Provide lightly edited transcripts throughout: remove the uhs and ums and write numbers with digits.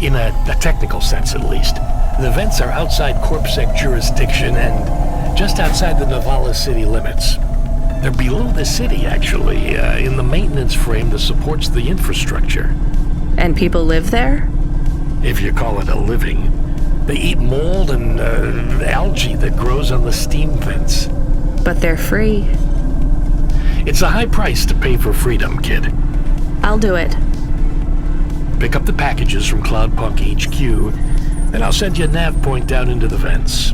In a technical sense, at least. The vents are outside CorpSec jurisdiction and just outside the Navala city limits. They're below the city, actually, in the maintenance frame that supports the infrastructure. And people live there? If you call it a living. They eat mold and algae that grows on the steam vents. But they're free. It's a high price to pay for freedom, kid. I'll do it. Pick up the packages from Cloudpunk HQ, and I'll send you a nav point down into the vents.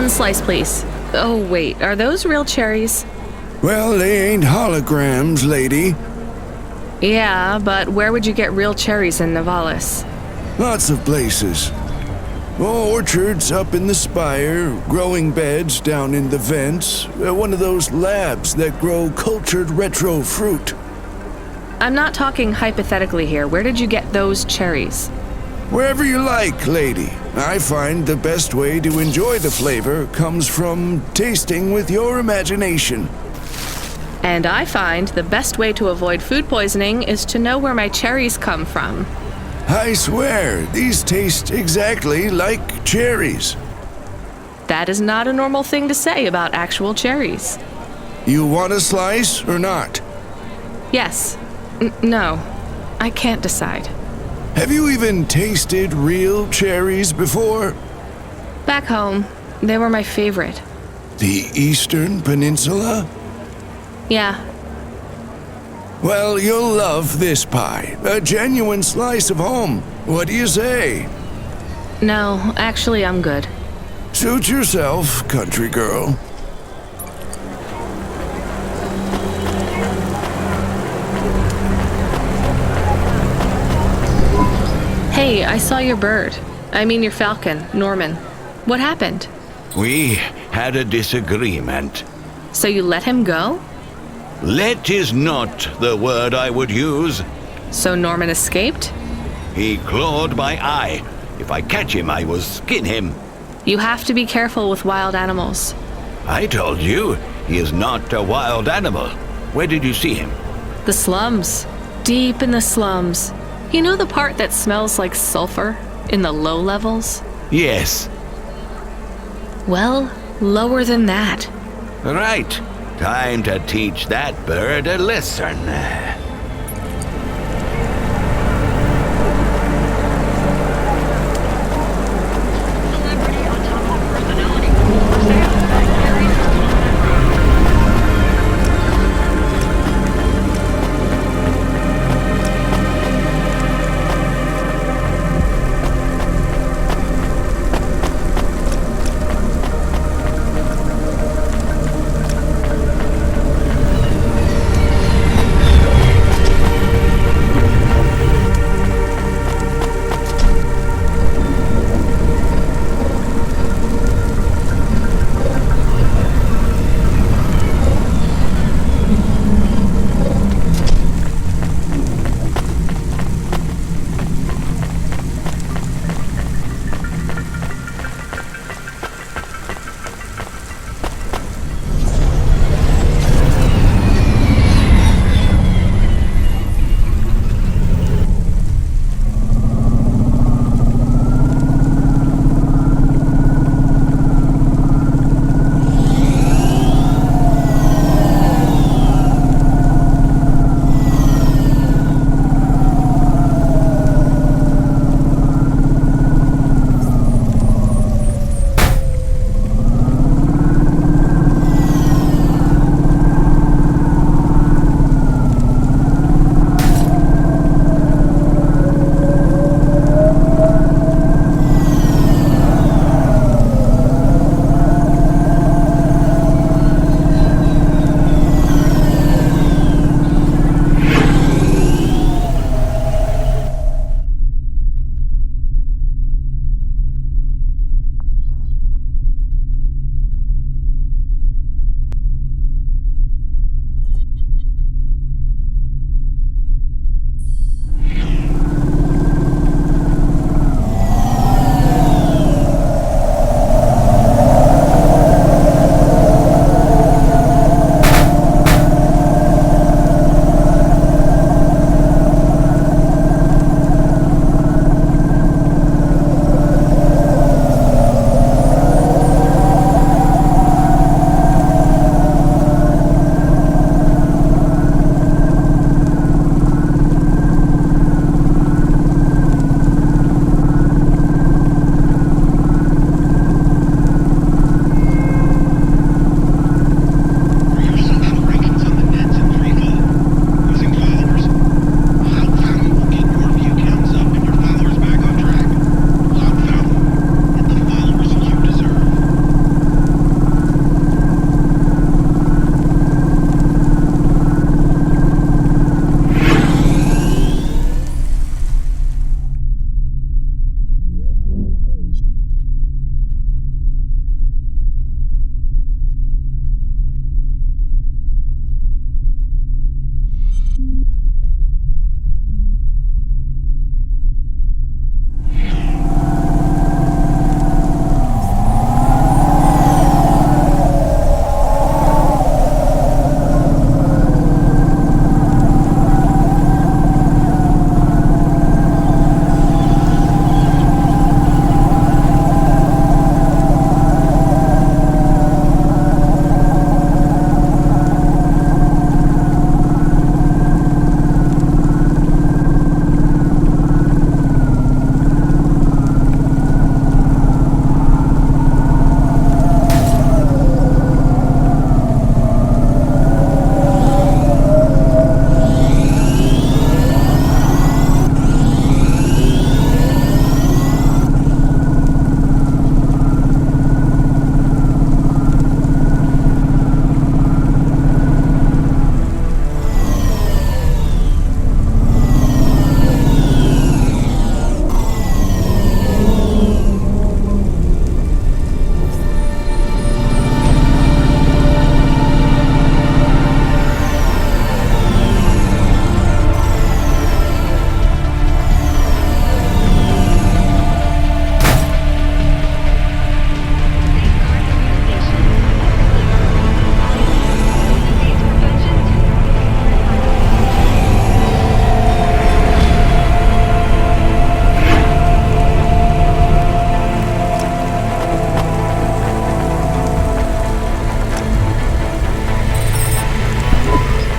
One slice, please. Oh, wait, are those real cherries? Well, they ain't holograms, lady. Yeah, but where would you get real cherries in Navalis? Lots of places. Orchards up in the spire, growing beds down in the vents, one of those labs that grow cultured retro fruit. I'm not talking hypothetically here. Where did you get those cherries? Wherever you like, lady. I find the best way to enjoy the flavor comes from tasting with your imagination. And I find the best way to avoid food poisoning is to know where my cherries come from. I swear, these taste exactly like cherries. That is not a normal thing to say about actual cherries. You want a slice or not? Yes. No. I can't decide. Have you even tasted real cherries before? Back home, they were my favorite. The Eastern Peninsula? Yeah. Well, you'll love this pie. A genuine slice of home. What do you say? No, actually, I'm good. Suit yourself, country girl. Hey, I saw your bird. I mean your falcon, Norman. What happened? We had a disagreement. So you let him go? Let is not the word I would use. So Norman escaped? He clawed my eye. If I catch him, I will skin him. You have to be careful with wild animals. I told you, he is not a wild animal. Where did you see him? The slums. Deep in the slums. You know the part that smells like sulfur? In the low levels? Yes. Well, lower than that. Right. Time to teach that bird a lesson.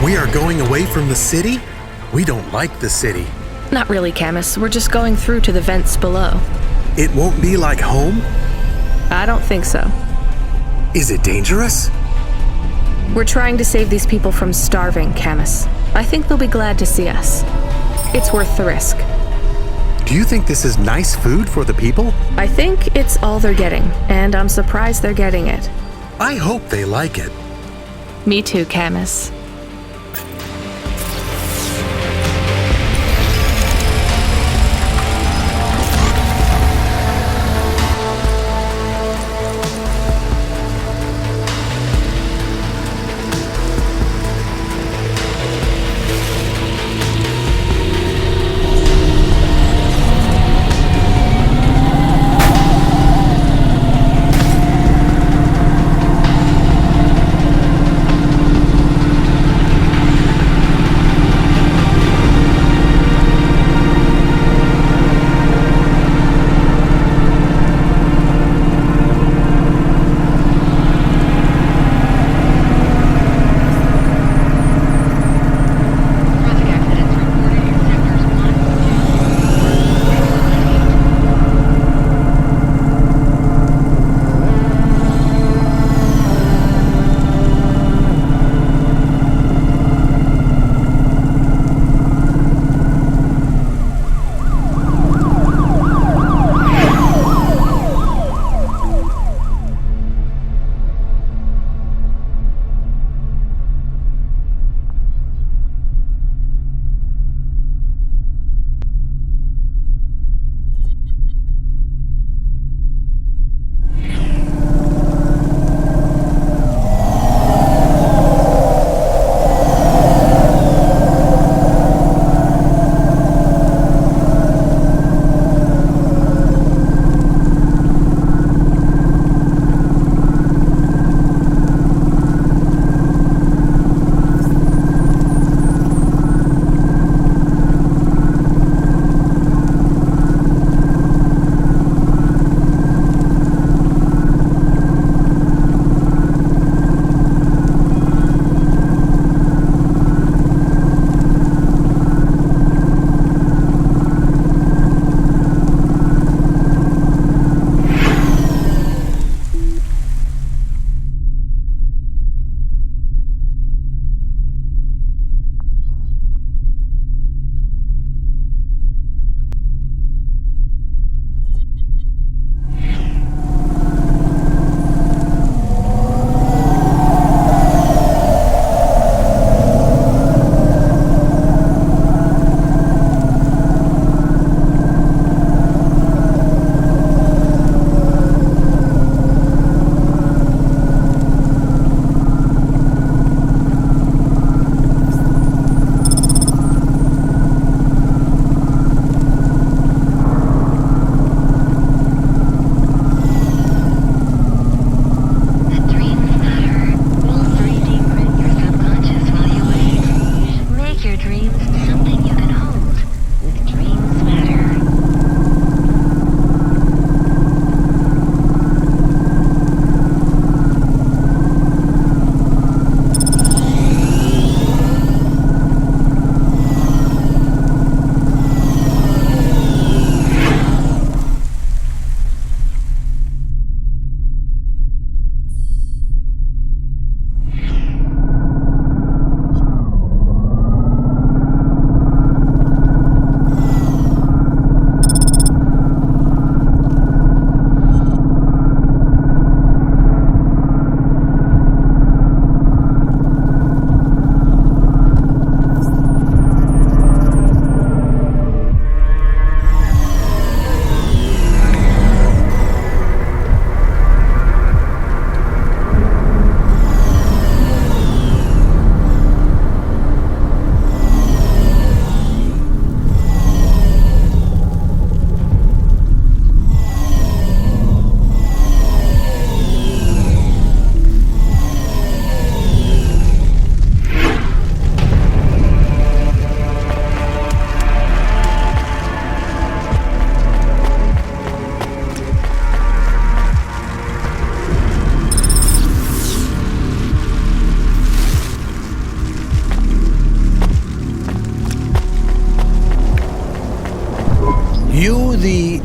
We are going away from the city? We don't like the city. Not really, Camus. We're just going through to the vents below. It won't be like home? I don't think so. Is it dangerous? We're trying to save these people from starving, Camus. I think they'll be glad to see us. It's worth the risk. Do you think this is nice food for the people? I think it's all they're getting, and I'm surprised they're getting it. I hope they like it. Me too, Camus.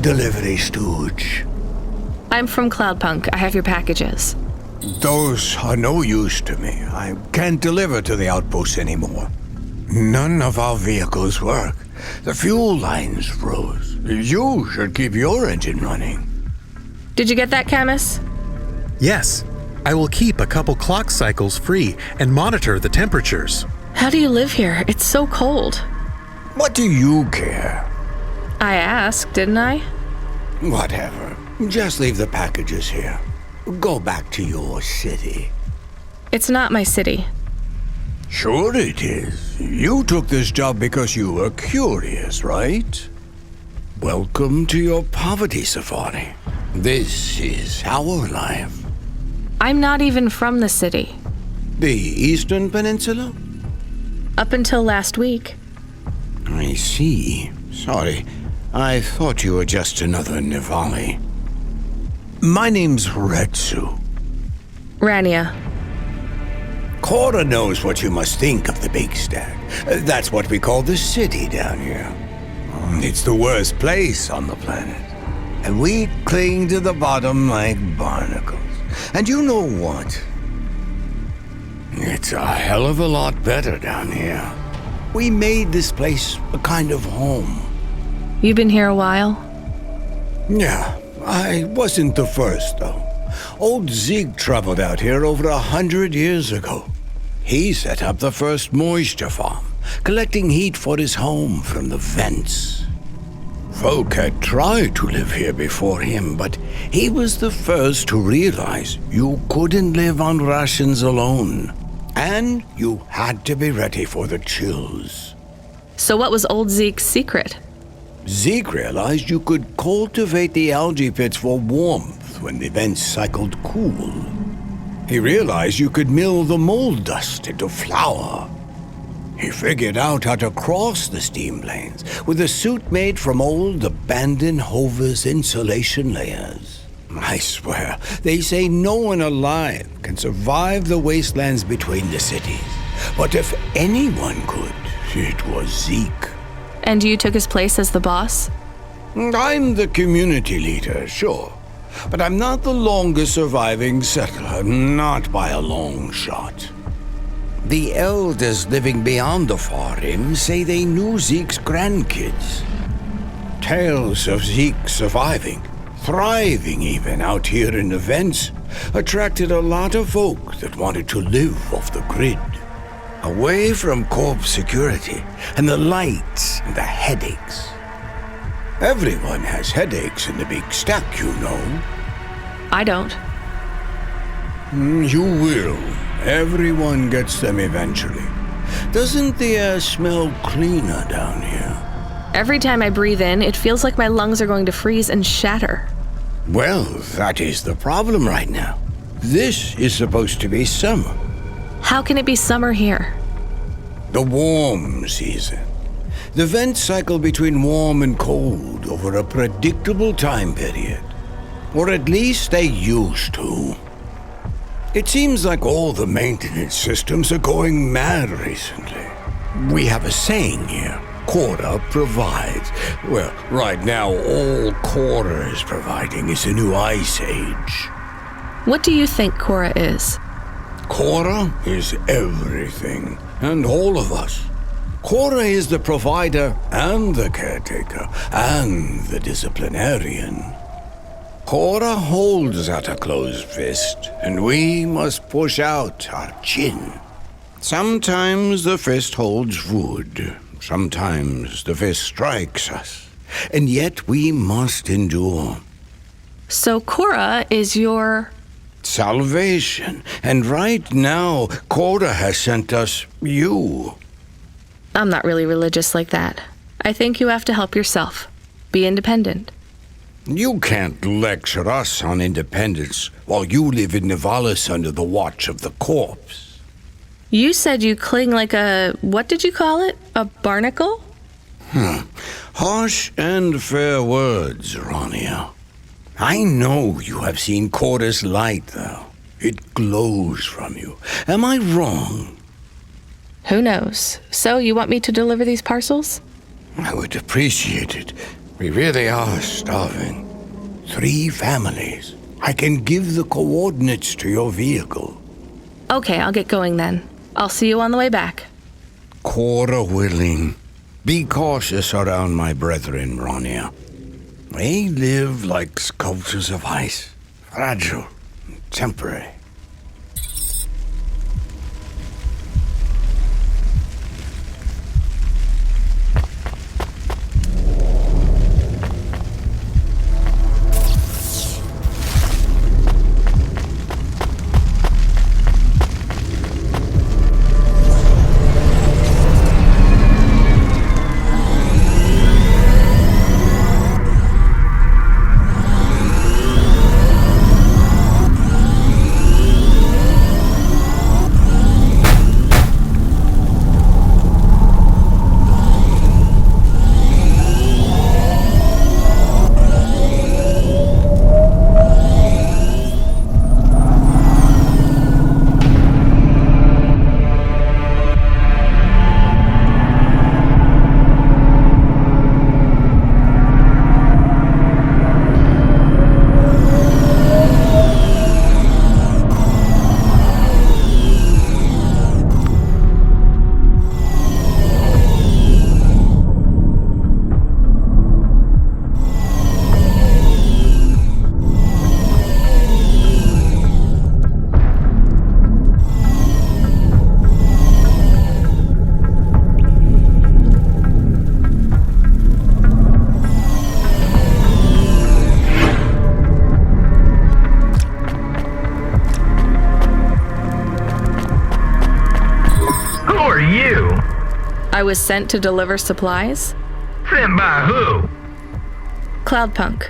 delivery stooge? I'm from Cloudpunk. I have your packages. Those are no use to me. I can't deliver to the outpost anymore. None of our vehicles work. The fuel lines froze. You should keep your engine running. Did you get that, Camus? Yes, I will keep a couple clock cycles free and monitor the temperatures. How do you live here? It's so cold. What do you care? I asked, didn't I? Whatever. Just leave the packages here. Go back to your city. It's not my city. Sure it is. You took this job because you were curious, right? Welcome to your poverty safari. This is our life. I'm not even from the city. The Eastern Peninsula? Up until last week. I see. Sorry. I thought you were just another Nivali. My name's Retsu. Rania. Cora knows what you must think of the Big Stack. That's what we call the city down here. It's the worst place on the planet. And we cling to the bottom like barnacles. And you know what? It's a hell of a lot better down here. We made this place a kind of home. You've been here a while? Yeah, I wasn't the first, though. Old Zeke traveled out here over 100 years ago. He set up the first moisture farm, collecting heat for his home from the vents. Folk had tried to live here before him, but he was the first to realize you couldn't live on rations alone. And you had to be ready for the chills. So what was old Zeke's secret? Zeke realized you could cultivate the algae pits for warmth when the vents cycled cool. He realized you could mill the mold dust into flour. He figured out how to cross the steam planes with a suit made from old abandoned Hover's insulation layers. I swear, they say no one alive can survive the wastelands between the cities. But if anyone could, it was Zeke. And you took his place as the boss? I'm the community leader, sure. But I'm not the longest surviving settler, not by a long shot. The elders living beyond the far rim say they knew Zeke's grandkids. Tales of Zeke surviving, thriving even out here in the vents, attracted a lot of folk that wanted to live off the grid. Away from corp security and the lights and the headaches. Everyone has headaches in the Big Stack, you know. I don't. You will. Everyone gets them eventually. Doesn't the air smell cleaner down here? Every time I breathe in, it feels like my lungs are going to freeze and shatter. Well, that is the problem right now. This is supposed to be summer. How can it be summer here? The warm season. The vents cycle between warm and cold over a predictable time period. Or at least they used to. It seems like all the maintenance systems are going mad recently. We have a saying here, Cora provides. Well, right now all Cora is providing is a new ice age. What do you think Cora is? Cora is everything, and all of us. Cora is the provider and the caretaker and the disciplinarian. Cora holds out a closed fist, and we must push out our chin. Sometimes the fist holds wood, sometimes the fist strikes us, and yet we must endure. So Cora is your... Salvation, and right now, Cora has sent us you. I'm not really religious like that. I think you have to help yourself. Be independent. You can't lecture us on independence while you live in Nivalis under the watch of the corpse. You said you cling like a... what did you call it? A barnacle? Harsh and fair words, Rania. I know you have seen Cora's light, though. It glows from you. Am I wrong? Who knows? So you want me to deliver these parcels? I would appreciate it. We really are starving. 3 families. I can give the coordinates to your vehicle. Okay, I'll get going then. I'll see you on the way back. Quarter willing. Be cautious around my brethren, Ronia. They live like sculptures of ice, fragile and temporary. I was sent to deliver supplies? Sent by who? Cloudpunk.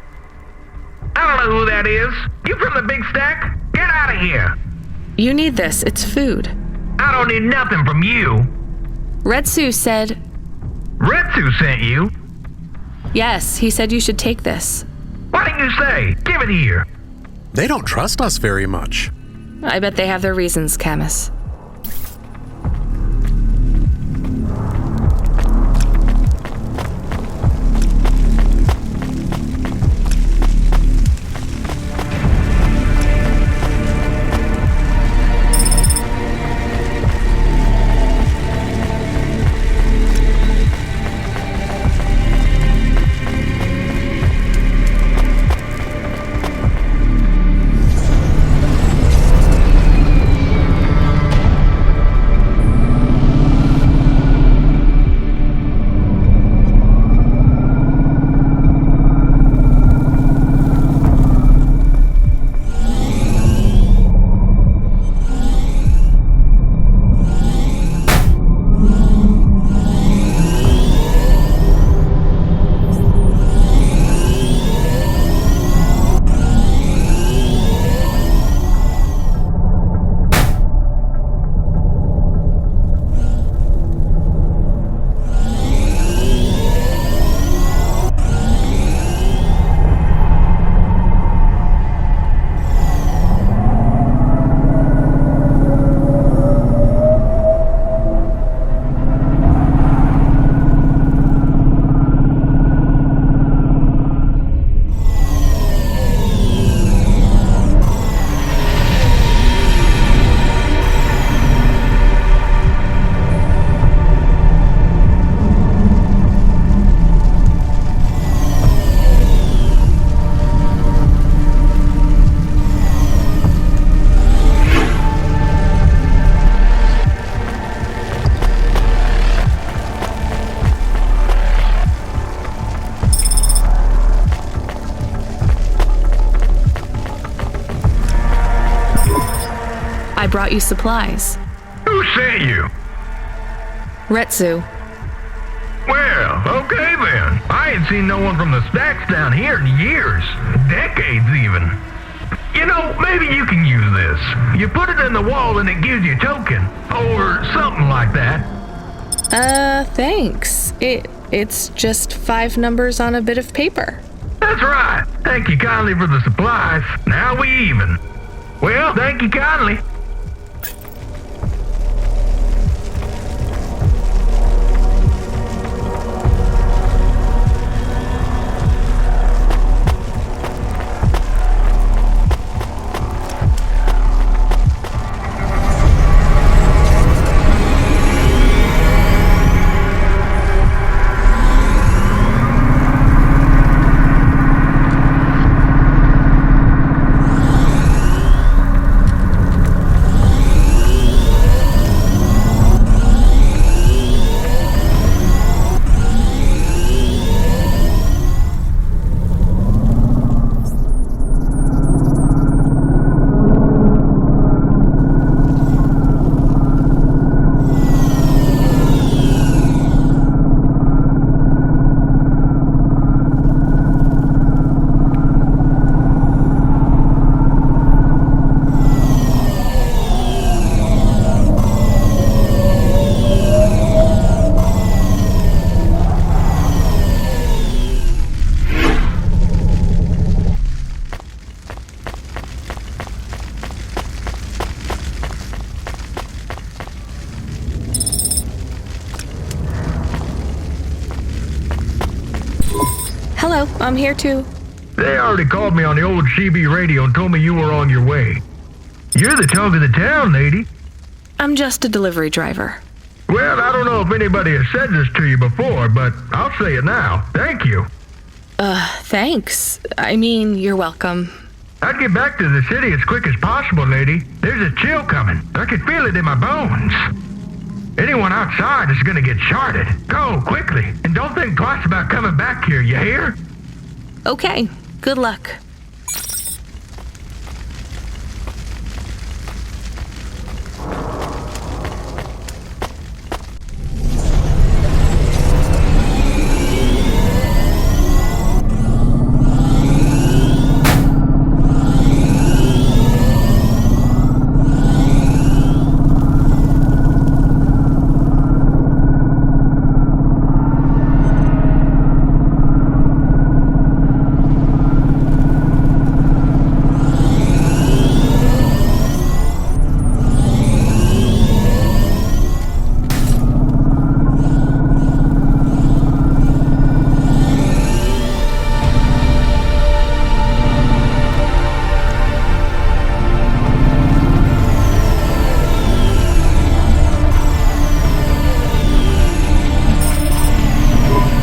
I don't know who that is. You from the big stack? Get out of here. You need this. It's food. I don't need nothing from you. Retsu said... Retsu sent you? Yes, he said you should take this. Why didn't you say? Give it here. They don't trust us very much. I bet they have their reasons, Camus. I brought you supplies. Who sent you? Retsu. Well, okay then. I ain't seen no one from the stacks down here in years. Decades even. You know, maybe you can use this. You put it in the wall and it gives you a token. Or something like that. Thanks. It's just 5 numbers on a bit of paper. That's right. Thank you kindly for the supplies. Now we even. Well, thank you kindly. Hello, I'm here too. They already called me on the old CB radio and told me you were on your way. You're the talk of the town, lady. I'm just a delivery driver. Well, I don't know if anybody has said this to you before, but I'll say it now. Thank you. Thanks. I mean, you're welcome. I'd get back to the city as quick as possible, lady. There's a chill coming. I can feel it in my bones. Anyone outside is gonna get charted. Go, quickly, and don't think twice about coming back here, you hear? Okay, good luck.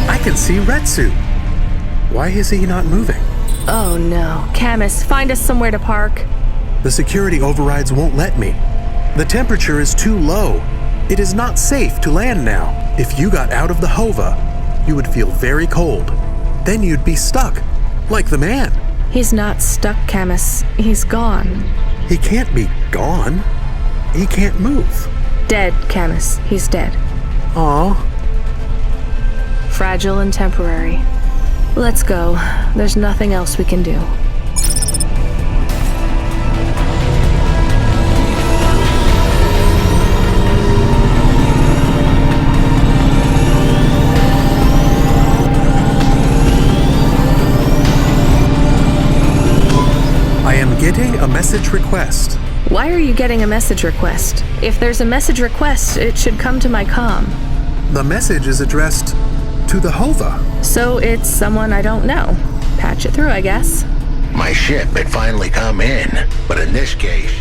I can see Retsu. Why is he not moving? Oh no. Camus, find us somewhere to park. The security overrides won't let me. The temperature is too low. It is not safe to land now. If you got out of the Hova, you would feel very cold. Then you'd be stuck, like the man. He's not stuck, Camus. He's gone. He can't be gone. He can't move. Dead, Camus. He's dead. Aw. Fragile and temporary. Let's go. There's nothing else we can do. I am getting a message request. Why are you getting a message request? If there's a message request, it should come to my comm. The message is addressed to the Hova. So it's someone I don't know. Patch it through, I guess. My ship had finally come in, but in this case...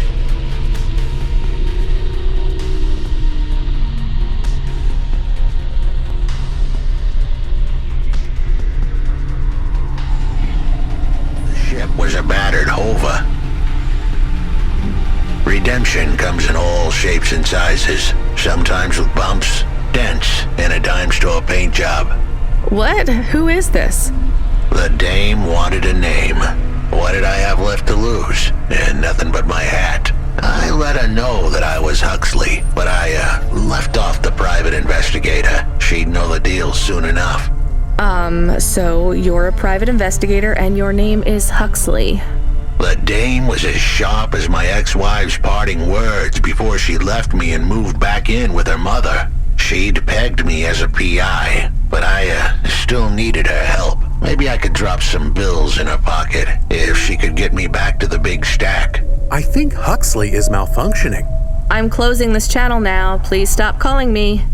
the ship was a battered Hova. Redemption comes in all shapes and sizes, sometimes with bumps, dents, and a dime store paint job. What? Who is this? The dame wanted a name. What did I have left to lose? And nothing but my hat. I let her know that I was Huxley, but I left off the private investigator. She'd know the deal soon enough. So you're a private investigator and your name is Huxley. The dame was as sharp as my ex-wife's parting words before she left me and moved back in with her mother. She'd pegged me as a PI, but I still needed her help. Maybe I could drop some bills in her pocket if she could get me back to the big stack. I think Huxley is malfunctioning. I'm closing this channel now. Please stop calling me.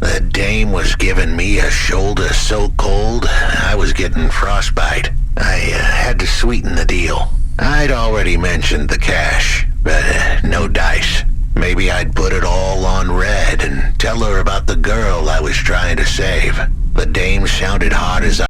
The dame was giving me a shoulder so cold, I was getting frostbite. I had to sweeten the deal. I'd already mentioned the cash, but no dice. Maybe I'd put it all on red and tell her about the girl I was trying to save. The dame sounded hard as